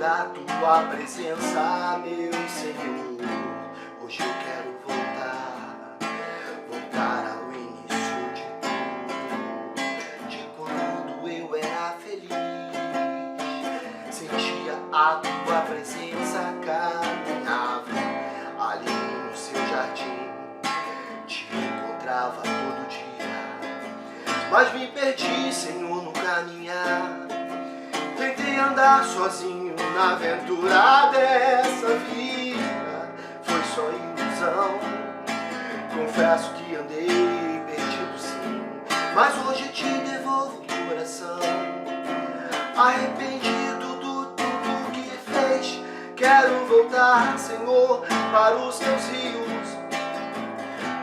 da tua presença, meu Senhor. Hoje eu quero voltar ao início de tudo, de quando eu era feliz. Sentia a tua presença, caminhava ali no seu jardim, te encontrava todo dia, mas me perdi, Senhor, no caminhar. Tentei andar sozinho na aventura dessa vida, foi só ilusão. Confesso que andei perdido sim, mas hoje te devolvo o coração. Arrependido do tudo que fez, quero voltar, Senhor, para os teus rios.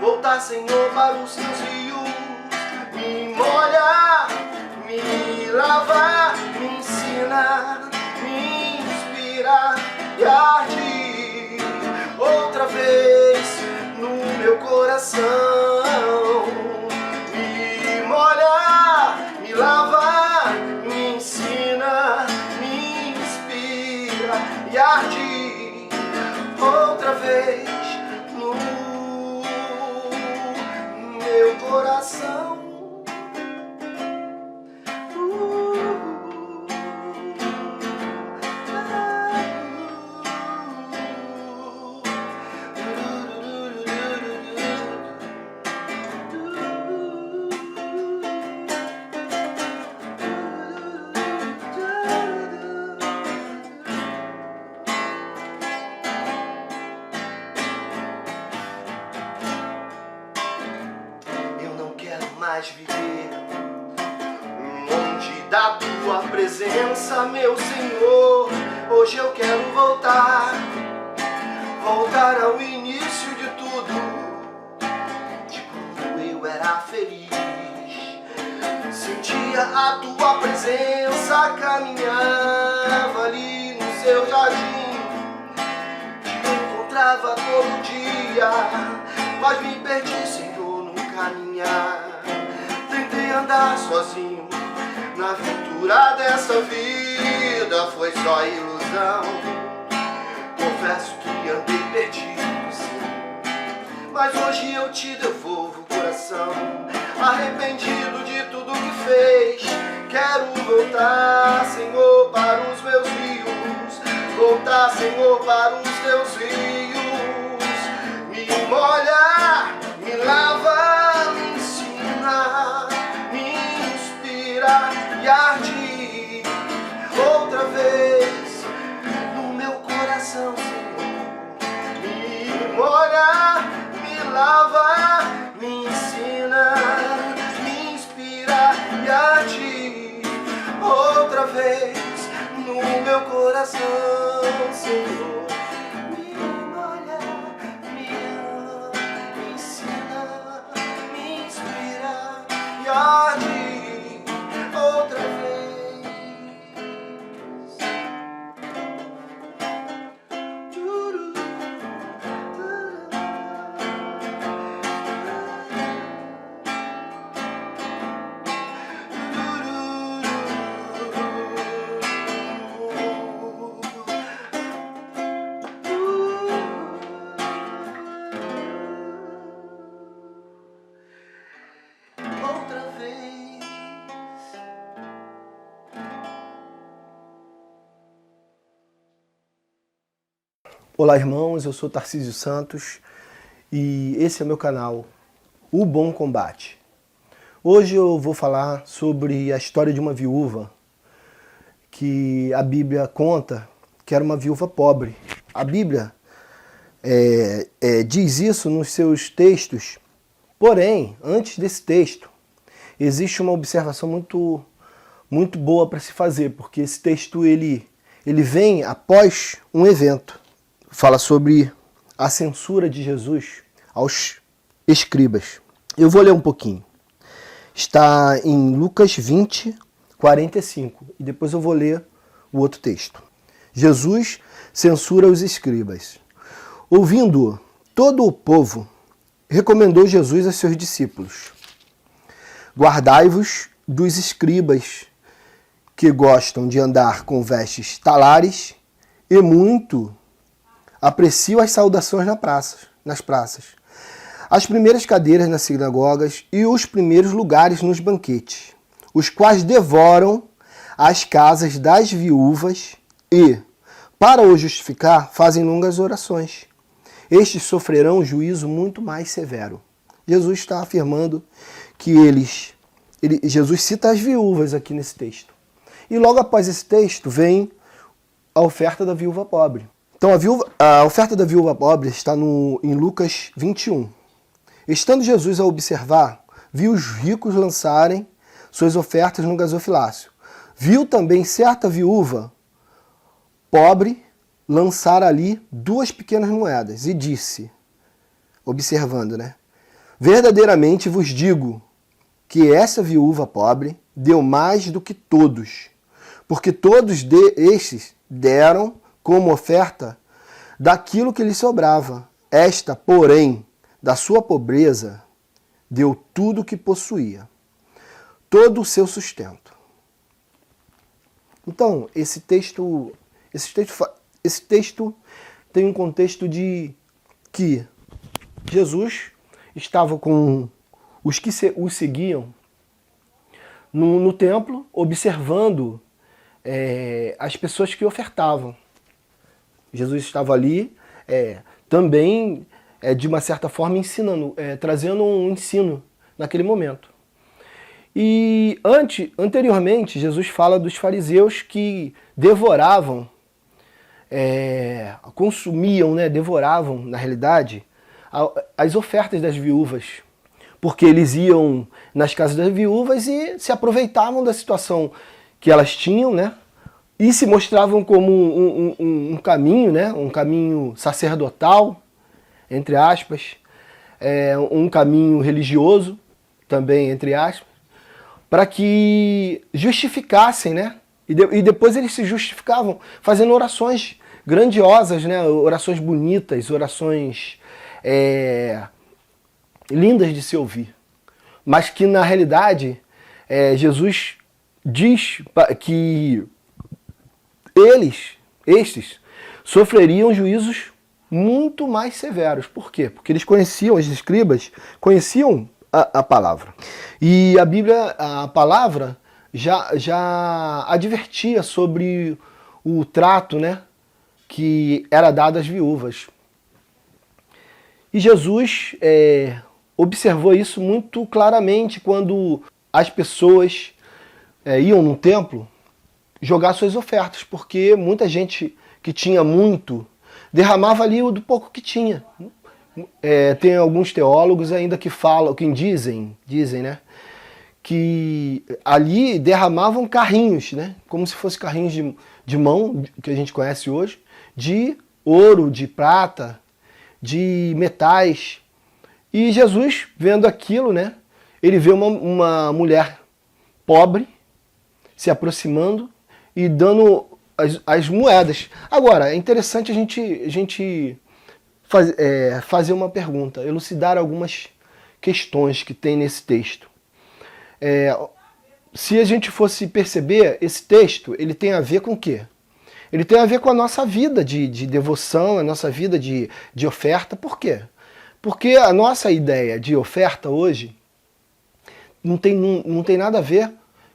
Voltar, Senhor, para os teus rios. Me molha, me lava, me ensina, me inspira e arde outra vez no meu coração. Me molha, me lava, me ensina, me inspira e arde outra vez no meu coração. Mais viver longe da tua presença, meu Senhor. Hoje eu quero voltar ao início de tudo, de quando eu era feliz. Sentia a tua presença, caminhava ali no seu jardim, te encontrava todo dia, mas me perdi, Senhor, no caminhar. Tentei andar sozinho na aventura dessa vida, foi só ilusão. Confesso que andei perdido sim, mas hoje eu te devolvo o coração. Arrependido de tudo que fez, quero voltar, Senhor, para os meus rios. Voltar, Senhor, para os teus rios. Me molha, me lava, me ensina, me inspira e arde outra vez no meu coração, Senhor. Me molha, me lava, me ensina, me inspira e arde outra vez no meu coração, Senhor. Outra vez. Olá, irmãos, eu sou Tarcísio Santos e esse é meu canal, O Bom Combate. Hoje eu vou falar sobre a história de uma viúva que a Bíblia conta que era uma viúva pobre. A Bíblia diz isso nos seus textos, porém, antes desse texto, existe uma observação muito boa para se fazer, porque esse texto ele vem após um evento. Fala sobre a censura de Jesus aos escribas. Eu vou ler um pouquinho. Está em Lucas 20, 45. E depois eu vou ler o outro texto. Jesus censura os escribas. Ouvindo todo o povo, recomendou Jesus a seus discípulos: guardai-vos dos escribas que gostam de andar com vestes talares e muito aprecio as saudações nas praças, as primeiras cadeiras nas sinagogas e os primeiros lugares nos banquetes, os quais devoram as casas das viúvas e, para o justificar, fazem longas orações. Estes sofrerão um juízo muito mais severo. Jesus está afirmando que Jesus cita as viúvas aqui nesse texto. E logo após esse texto vem a oferta da viúva pobre. Então a oferta da viúva pobre está em Lucas 21. Estando Jesus a observar, viu os ricos lançarem suas ofertas no gasofilácio. Viu também certa viúva pobre lançar ali 2 pequenas moedas e disse, observando, né? Verdadeiramente vos digo que essa viúva pobre deu mais do que todos, porque todos estes deram como oferta daquilo que lhe sobrava. Esta, porém, da sua pobreza, deu tudo o que possuía, todo o seu sustento. Então, esse texto tem um contexto de que Jesus estava com os que o seguiam no templo, observando as pessoas que ofertavam. Jesus estava ali também, de uma certa forma, ensinando, trazendo um ensino naquele momento. E anteriormente, Jesus fala dos fariseus que devoravam, consumiam, né, devoravam, na realidade, as ofertas das viúvas, porque eles iam nas casas das viúvas e se aproveitavam da situação que elas tinham, né, e se mostravam como um caminho, né, um caminho sacerdotal, entre aspas, um caminho religioso, também, entre aspas, para que justificassem, né, e depois eles se justificavam fazendo orações grandiosas, né, orações bonitas, orações lindas de se ouvir, mas que na realidade Jesus diz que estes sofreriam juízos muito mais severos. Por quê? Porque eles conheciam, os escribas conheciam a palavra. E a Bíblia, a palavra, já advertia sobre o trato, né, que era dado às viúvas. E Jesus observou isso muito claramente quando as pessoas iam no templo jogar suas ofertas, porque muita gente que tinha muito derramava ali do pouco que tinha. Tem alguns teólogos ainda que falam, que dizem, né, que ali derramavam carrinhos, né, como se fossem carrinhos de mão, que a gente conhece hoje, de ouro, de prata, de metais. E Jesus, vendo aquilo, né, ele vê uma mulher pobre se aproximando e dando as moedas. Agora, é interessante a gente fazer uma pergunta, elucidar algumas questões que tem nesse texto. Se a gente fosse perceber, esse texto, ele tem a ver com o quê? Ele tem a ver com a nossa vida de devoção, a nossa vida de oferta. Por quê? Porque a nossa ideia de oferta hoje não tem nada a ver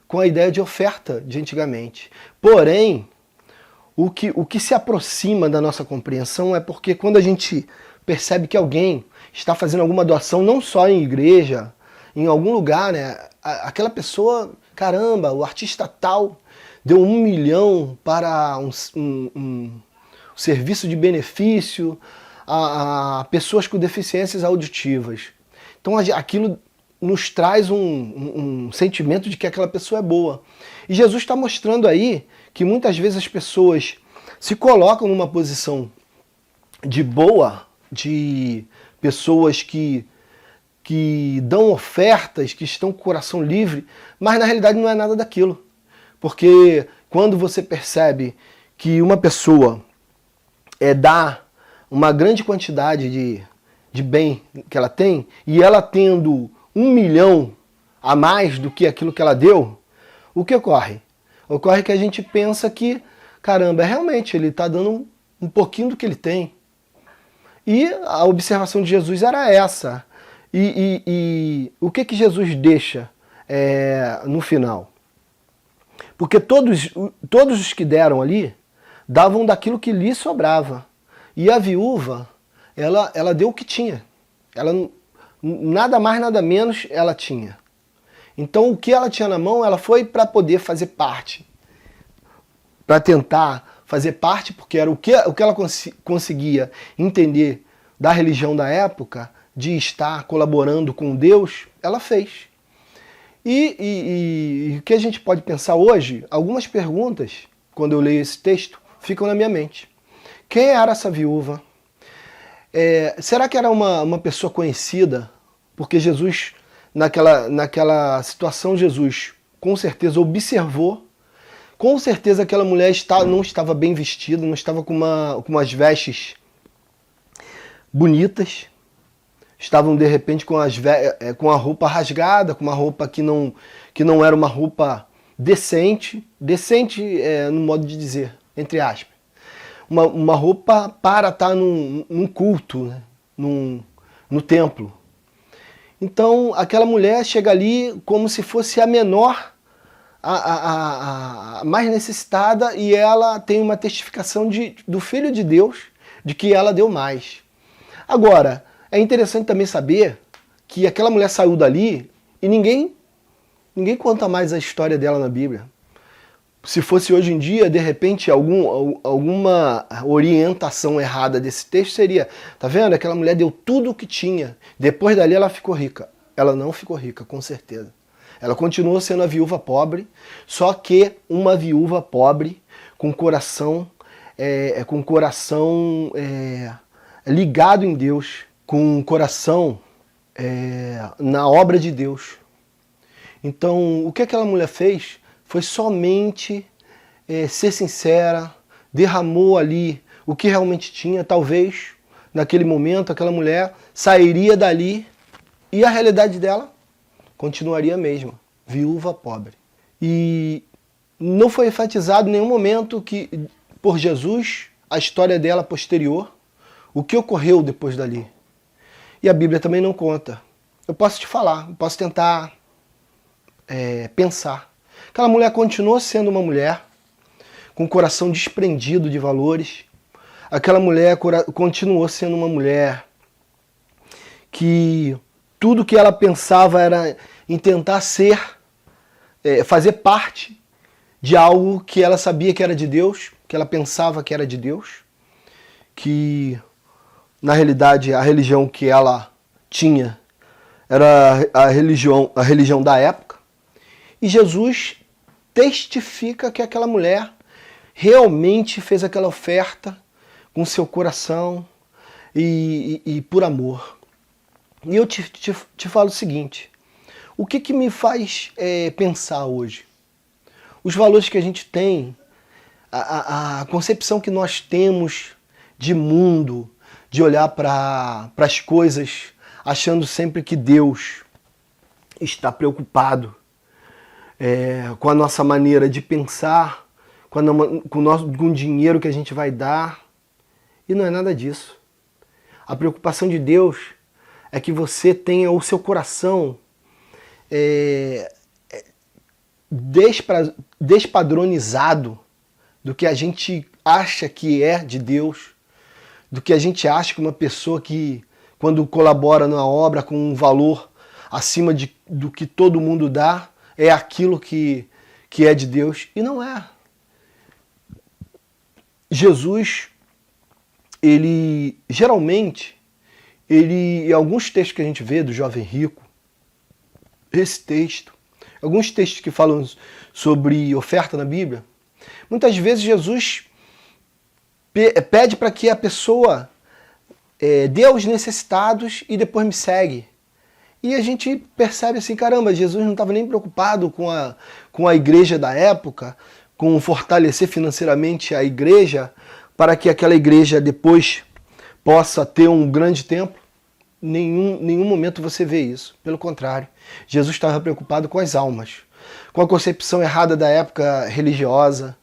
com a ideia de oferta de antigamente. Porém, o que se aproxima da nossa compreensão é porque quando a gente percebe que alguém está fazendo alguma doação, não só em igreja, em algum lugar, né? Aquela pessoa, caramba, o artista tal deu 1 milhão para um serviço de benefício a pessoas com deficiências auditivas. Então aquilo nos traz um sentimento de que aquela pessoa é boa. E Jesus está mostrando aí que muitas vezes as pessoas se colocam numa posição de boa, de pessoas que dão ofertas, que estão com o coração livre, mas na realidade não é nada daquilo. Porque quando você percebe que uma pessoa dá uma grande quantidade de bem que ela tem, e ela tendo 1 milhão a mais do que aquilo que ela deu, o que ocorre? Ocorre que a gente pensa que, caramba, realmente ele está dando um pouquinho do que ele tem. E a observação de Jesus era essa. E o que Jesus deixa no final? Porque todos os que deram ali, davam daquilo que lhe sobrava. E a viúva, ela deu o que tinha. Ela, nada mais, nada menos ela tinha. Então o que ela tinha na mão, ela foi para poder fazer parte. Para tentar fazer parte, porque era o que ela conseguia entender da religião da época, de estar colaborando com Deus, ela fez. E o que a gente pode pensar hoje, algumas perguntas, quando eu leio esse texto, ficam na minha mente. Quem era essa viúva? Será que era uma pessoa conhecida? Porque Jesus, naquela situação, Jesus com certeza observou. Com certeza aquela mulher não estava bem vestida, não estava com umas vestes bonitas. Estavam de repente com a roupa rasgada, com uma roupa que não era uma roupa decente. Decente no modo de dizer, entre aspas. Uma roupa para estar num culto, né? no templo. Então aquela mulher chega ali como se fosse a menor, a mais necessitada, e ela tem uma testificação do Filho de Deus de que ela deu mais. Agora, é interessante também saber que aquela mulher saiu dali e ninguém conta mais a história dela na Bíblia. Se fosse hoje em dia, de repente, alguma orientação errada desse texto seria, tá vendo? Aquela mulher deu tudo o que tinha. Depois dali ela ficou rica. Ela não ficou rica, com certeza. Ela continuou sendo a viúva pobre, só que uma viúva pobre com coração ligado em Deus, com um coração na obra de Deus. Então, o que aquela mulher fez foi somente ser sincera, derramou ali o que realmente tinha. Talvez, naquele momento, aquela mulher sairia dali e a realidade dela continuaria a mesma, viúva pobre. E não foi enfatizado em nenhum momento que, por Jesus, a história dela posterior, o que ocorreu depois dali. E a Bíblia também não conta. Eu posso te falar, eu posso tentar pensar. Aquela mulher continuou sendo uma mulher com o coração desprendido de valores. Aquela mulher continuou sendo uma mulher que tudo que ela pensava era em tentar fazer parte de algo que ela sabia que era de Deus, que ela pensava que era de Deus, que na realidade a religião que ela tinha era a religião da época. E Jesus testifica que aquela mulher realmente fez aquela oferta com seu coração e por amor. E eu te falo o seguinte, o que me faz pensar hoje? Os valores que a gente tem, a concepção que nós temos de mundo, de olhar para as coisas achando sempre que Deus está preocupado com a nossa maneira de pensar, com o dinheiro que a gente vai dar. E não é nada disso. A preocupação de Deus é que você tenha o seu coração despadronizado do que a gente acha que é de Deus, do que a gente acha que uma pessoa que, quando colabora na obra com um valor acima do que todo mundo dá, é aquilo que é de Deus. E não é. Jesus, geralmente, em alguns textos que a gente vê do jovem rico, esse texto, alguns textos que falam sobre oferta na Bíblia, muitas vezes Jesus pede para que a pessoa dê aos necessitados e depois me segue. E a gente percebe assim, caramba, Jesus não estava nem preocupado com a igreja da época, com fortalecer financeiramente a igreja, para que aquela igreja depois possa ter um grande templo. Nenhum momento você vê isso. Pelo contrário, Jesus estava preocupado com as almas, com a concepção errada da época religiosa,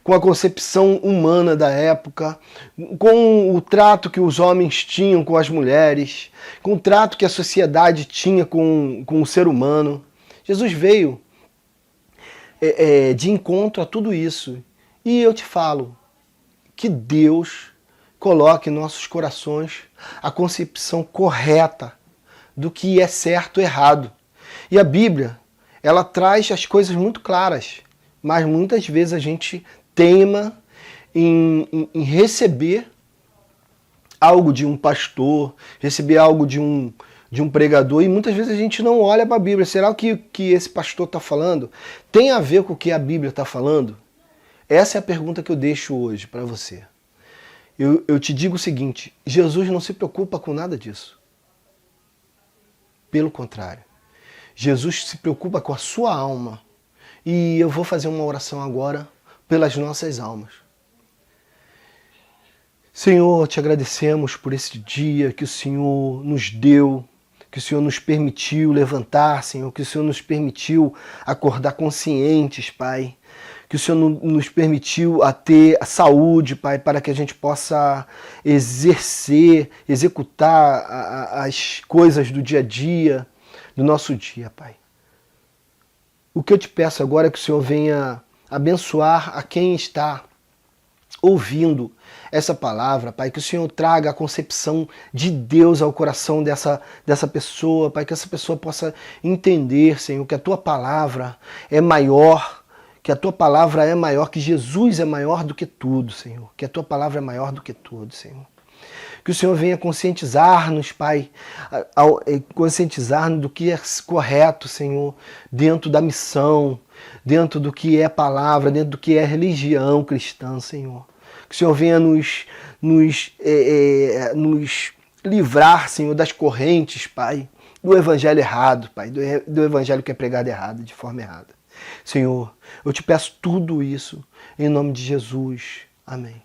com a concepção humana da época, com o trato que os homens tinham com as mulheres, com o trato que a sociedade tinha com o ser humano. Jesus veio de encontro a tudo isso. E eu te falo que Deus coloque em nossos corações a concepção correta do que é certo e errado. E a Bíblia, ela traz as coisas muito claras, mas muitas vezes a gente teima em receber algo de um pastor, receber algo de um pregador, e muitas vezes a gente não olha para a Bíblia. Será que esse pastor está falando tem a ver com o que a Bíblia está falando? Essa é a pergunta que eu deixo hoje para você. Eu te digo o seguinte, Jesus não se preocupa com nada disso. Pelo contrário, Jesus se preocupa com a sua alma. E eu vou fazer uma oração agora pelas nossas almas. Senhor, te agradecemos por esse dia que o Senhor nos deu, que o Senhor nos permitiu levantar, Senhor, que o Senhor nos permitiu acordar conscientes, Pai, que o Senhor nos permitiu a ter a saúde, Pai, para que a gente possa executar as coisas do dia a dia, do nosso dia, Pai. O que eu te peço agora é que o Senhor venha abençoar a quem está ouvindo essa palavra, Pai, que o Senhor traga a concepção de Deus ao coração dessa pessoa, Pai, que essa pessoa possa entender, Senhor, que a Tua palavra é maior, que a Tua palavra é maior, que Jesus é maior do que tudo, Senhor, que a Tua palavra é maior do que tudo, Senhor. Que o Senhor venha conscientizar-nos, Pai, conscientizar-nos do que é correto, Senhor, dentro da missão, dentro do que é palavra, dentro do que é religião cristã, Senhor. Que o Senhor venha nos livrar, Senhor, das correntes, Pai, do evangelho errado, Pai, do evangelho que é pregado errado, de forma errada. Senhor, eu te peço tudo isso em nome de Jesus. Amém.